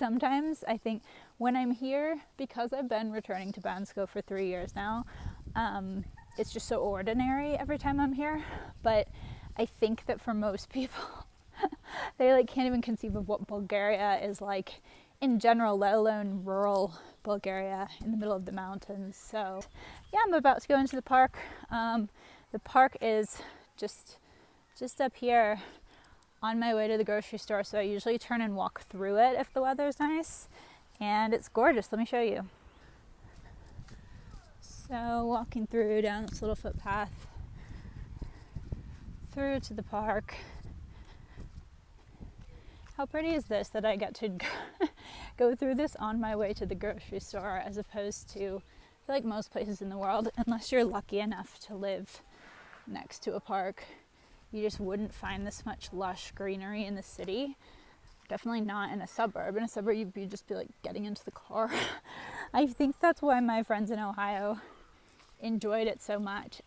sometimes I think when I'm here, because I've been returning to Bansko for 3 years now, it's just so ordinary every time I'm here. But I think that for most people, they like can't even conceive of what Bulgaria is like in general, let alone rural Bulgaria in the middle of the mountains. So yeah, I'm about to go into the park. The park is just up here on my way to the grocery store, so I usually turn and walk through it if the weather's nice, and it's gorgeous. Let me show you. So walking through down this little footpath through to the park. How pretty is this that I get to go through this on my way to the grocery store, as opposed to, I feel like most places in the world, unless you're lucky enough to live next to a park, you just wouldn't find this much lush greenery in the city. Definitely not in a suburb. In a suburb, you'd just be like getting into the car. I think that's why my friends in Ohio enjoyed it so much.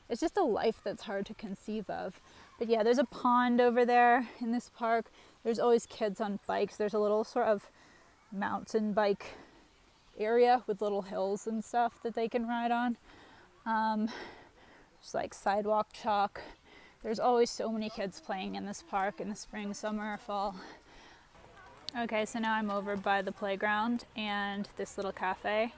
It's just a life that's hard to conceive of. But yeah, there's a pond over there in this park. There's always kids on bikes. There's a little sort of mountain bike area with little hills and stuff that they can ride on. Just like sidewalk chalk. There's always so many kids playing in this park in the spring, summer, or fall. Okay, so now I'm over by the playground and this little cafe.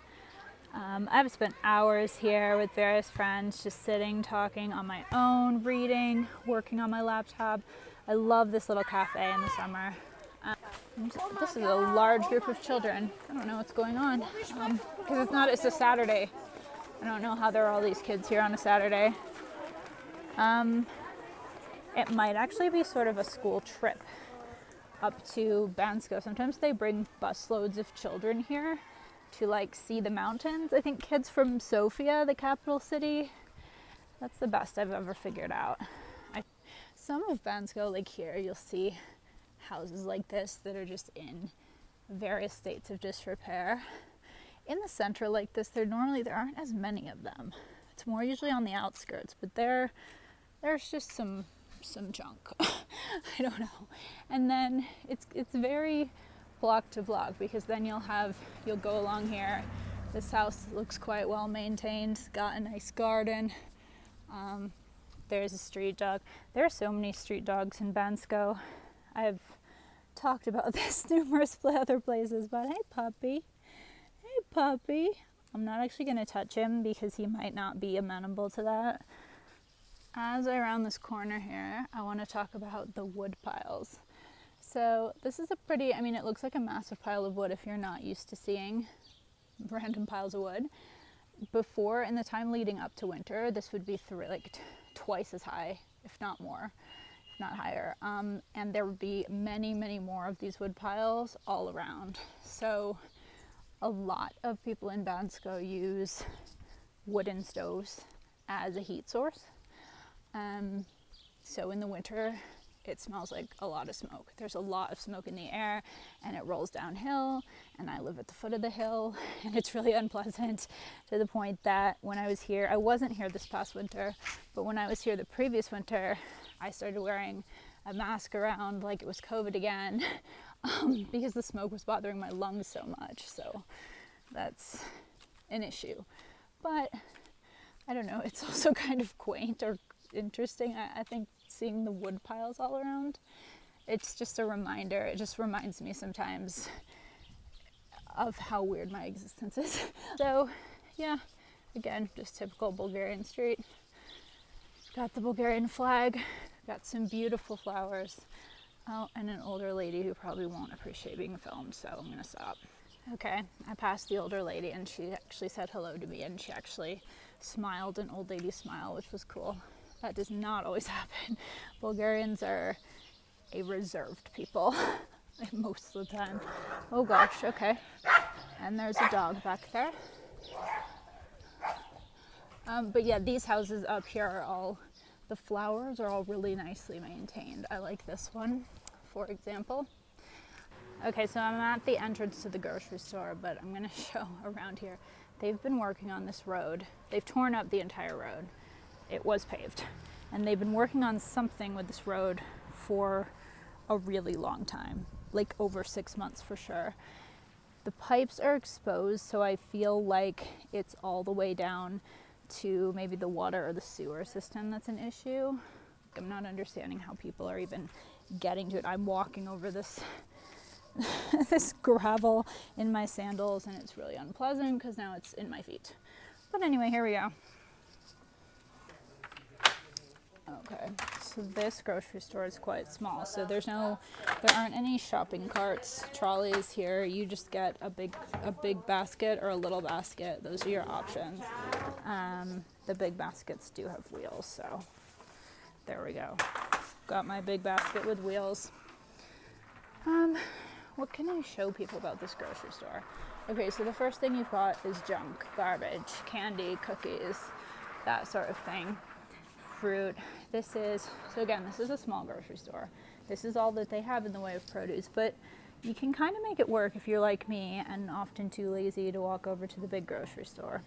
I've spent hours here with various friends, just sitting, talking on my own, reading, working on my laptop. I love this little cafe in the summer. This is a large group of children. I don't know what's going on because it's a Saturday. I don't know how there are all these kids here on a Saturday. It might actually be sort of a school trip up to Bansko. Sometimes they bring busloads of children here to like see the mountains. I think kids from Sofia, the capital city, that's the best I've ever figured out. Some of Bansko, like here, you'll see houses like this that are just in various states of disrepair. In the center like this, there aren't as many of them. It's more usually on the outskirts, but there's just some junk. I don't know. And then it's very block to block, because then you'll go along here. This house looks quite well maintained. It's got a nice garden. There's a street dog. There are so many street dogs in Bansko. I've talked about this numerous other places, but hey puppy. Hey puppy. I'm not actually going to touch him because he might not be amenable to that. As I round this corner here, I want to talk about the wood piles. So this is it looks like a massive pile of wood if you're not used to seeing random piles of wood. Before, in the time leading up to winter, this would be twice as high, if not more, if not higher. And there would be many, many more of these wood piles all around. So a lot of people in Bansko use wooden stoves as a heat source. So in the winter, it smells like a lot of smoke. There's a lot of smoke in the air, and it rolls downhill, and I live at the foot of the hill, and it's really unpleasant, to the point that when I was here, I wasn't here this past winter, but when I was here the previous winter, I started wearing a mask around like it was COVID again, because the smoke was bothering my lungs so much. So that's an issue. But I don't know, it's also kind of quaint or interesting. I think seeing the wood piles all around, it's just a reminder. It just reminds me sometimes of how weird my existence is. So yeah, again, just typical Bulgarian street. Got the Bulgarian flag, got some beautiful flowers. Oh, and an older lady who probably won't appreciate being filmed, so I'm gonna stop. Okay, I passed the older lady and she actually said hello to me, and she actually smiled, an old lady smile, which was cool. That does not always happen. Bulgarians are a reserved people most of the time. Oh gosh, okay. And there's a dog back there. But yeah, these houses up here are the flowers are all really nicely maintained. I like this one, for example. Okay, so I'm at the entrance to the grocery store, but I'm gonna show around here. They've been working on this road. They've torn up the entire road. It was paved. And they've been working on something with this road for a really long time. like over 6 months for sure. The pipes are exposed, so I feel like it's all the way down to maybe the water or the sewer system that's an issue. I'm not understanding how people are even getting to it. I'm walking over this this gravel in my sandals, and it's really unpleasant because now it's in my feet. But anyway, here we go. Okay, so this grocery store is quite small, so there aren't any shopping carts, trolleys here. You just get a big basket or a little basket. Those are your options. The big baskets do have wheels, so there we go. Got my big basket with wheels. What can I show people about this grocery store? Okay, so the first thing you've got is junk, garbage, candy, cookies, that sort of thing. Fruit. So again, this is a small grocery store. This is all that they have in the way of produce, but you can kind of make it work if you're like me and often too lazy to walk over to the big grocery store.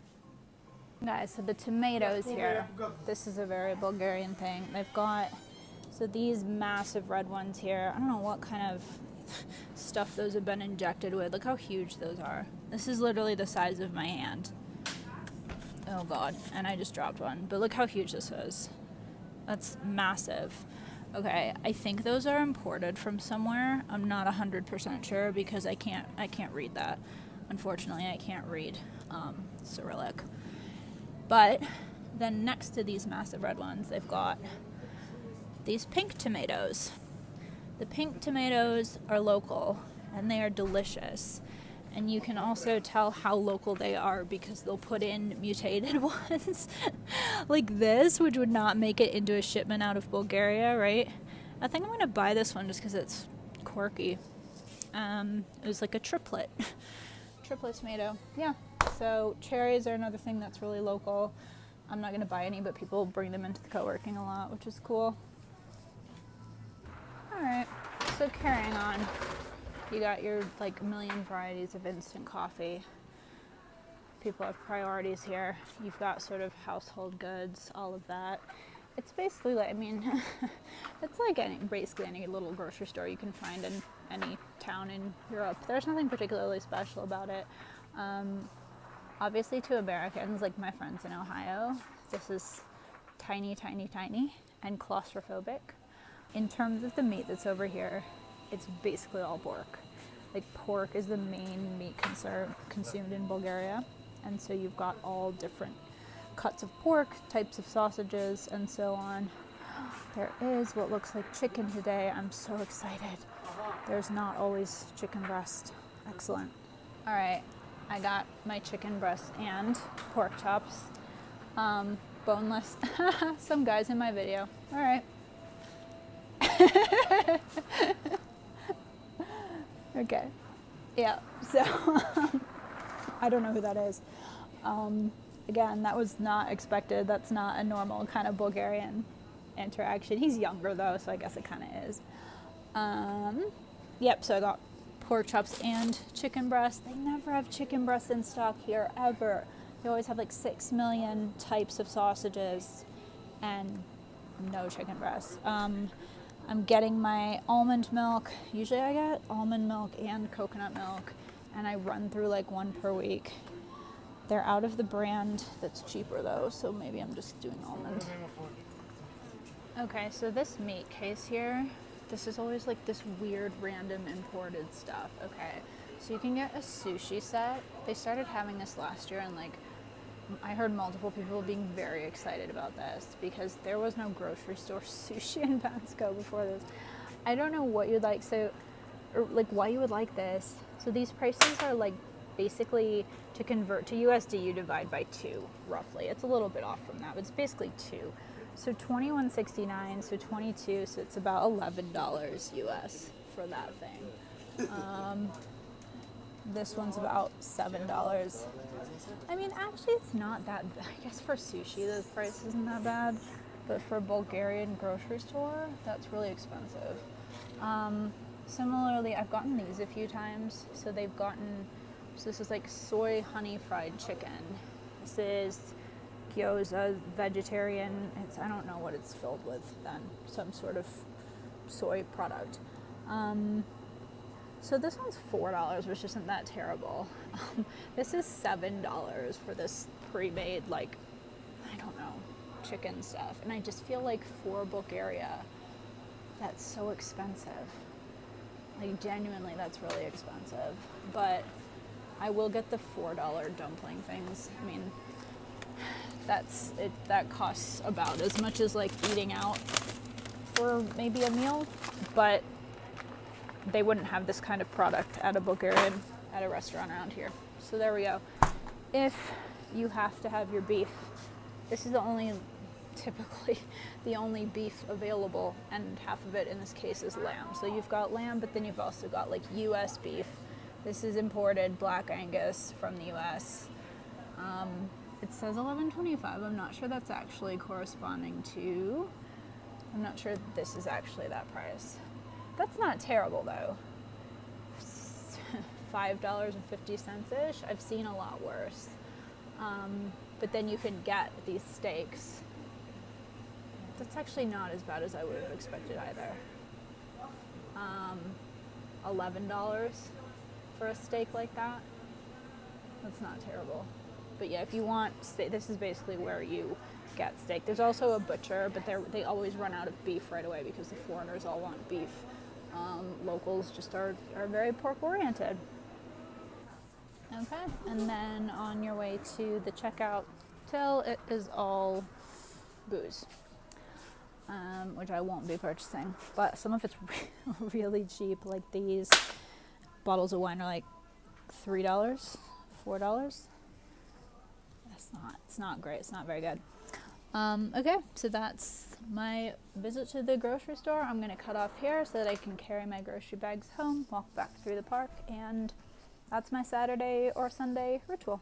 Guys, so the tomatoes here, this is a very Bulgarian thing. They've got, so these massive red ones here, I don't know what kind of stuff those have been injected with. Look how huge those are. This is literally the size of my hand. Oh God, and I just dropped one. But look how huge this is. That's massive. Okay, I think those are imported from somewhere. I'm not 100% sure because I can't read that. Unfortunately, I can't read Cyrillic. But then next to these massive red ones, they've got these pink tomatoes. The pink tomatoes are local and they are delicious. And you can also tell how local they are because they'll put in mutated ones like this, which would not make it into a shipment out of Bulgaria, right? I think I'm going to buy this one just because it's quirky. It was like a triplet tomato. Yeah. So cherries are another thing that's really local. I'm not going to buy any, but people bring them into the co-working a lot, which is cool. All right. So carrying on. You got your like million varieties of instant coffee. People have priorities here. You've got sort of household goods, all of that. It's basically like, I mean, it's like basically any little grocery store you can find in any town in Europe. There's nothing particularly special about it. Obviously to Americans, like my friends in Ohio, this is tiny, tiny, tiny and claustrophobic. In terms of the meat that's over here, it's basically all pork. Like pork is the main meat consumed in Bulgaria. And so you've got all different cuts of pork, types of sausages, and so on. There is what looks like chicken today. I'm so excited. There's not always chicken breast. Excellent. All right, I got my chicken breast and pork chops. Boneless. Some guys in my video. All right. Okay, yeah, so I don't know who that is. Again, that was not expected. That's not a normal kind of Bulgarian interaction. He's younger though, so I guess it kind of is. Yep, so I got pork chops and chicken breast. They never have chicken breast in stock here, ever. They always have like 6 million types of sausages and no chicken breast. I'm getting my almond milk. Usually I get almond milk and coconut milk, and I run through like one per week. They're out of the brand that's cheaper though, so maybe I'm just doing almond. Okay, so this meat case here, this is always like this weird random imported stuff. Okay, so you can get a sushi set. They started having this last year, and like I heard multiple people being very excited about this because there was no grocery store sushi in Bansko before this. I don't know what you'd like, or like why you would like this. So these prices are like basically to convert to USD, you divide by 2 roughly. It's a little bit off from that, but it's basically 2. So $21.69, so 22, so it's about $11 US for that thing. This one's about $7. I mean, actually, it's not that bad. I guess for sushi, the price isn't that bad. But for a Bulgarian grocery store, that's really expensive. Similarly, I've gotten these a few times. So this is like soy honey fried chicken. This is gyoza, vegetarian. I don't know what it's filled with then. Some sort of soy product. So this one's $4, which isn't that terrible. This is $7 for this pre-made, like, I don't know, chicken stuff. And I just feel like for Bulgaria, that's so expensive. Like, genuinely, that's really expensive. But I will get the $4 dumpling things. I mean, that's it. That costs about as much as like eating out for maybe a meal, but they wouldn't have this kind of product at a restaurant around here. So there we go. If you have to have your beef, this is typically the only beef available, and half of it in this case is lamb. So you've got lamb, but then you've also got like US beef. This is imported Black Angus from the US. It says $11.25. I'm not sure that's actually corresponding to, I'm not sure this is actually that price. That's not terrible though. $5.50-ish. I've seen a lot worse. But then you can get these steaks. That's actually not as bad as I would have expected either. $11 for a steak like that. That's not terrible. But yeah, if you want steak, this is basically where you get steak. There's also a butcher, but they always run out of beef right away because the foreigners all want beef. Locals just are very pork oriented. Okay, and then on your way to the checkout till, it is all booze, which I won't be purchasing. But some of it's really cheap. Like these bottles of wine are like $3, $4. It's not great. It's not very good. Okay, so that's my visit to the grocery store. I'm going to cut off here so that I can carry my grocery bags home, walk back through the park, and that's my Saturday or Sunday ritual.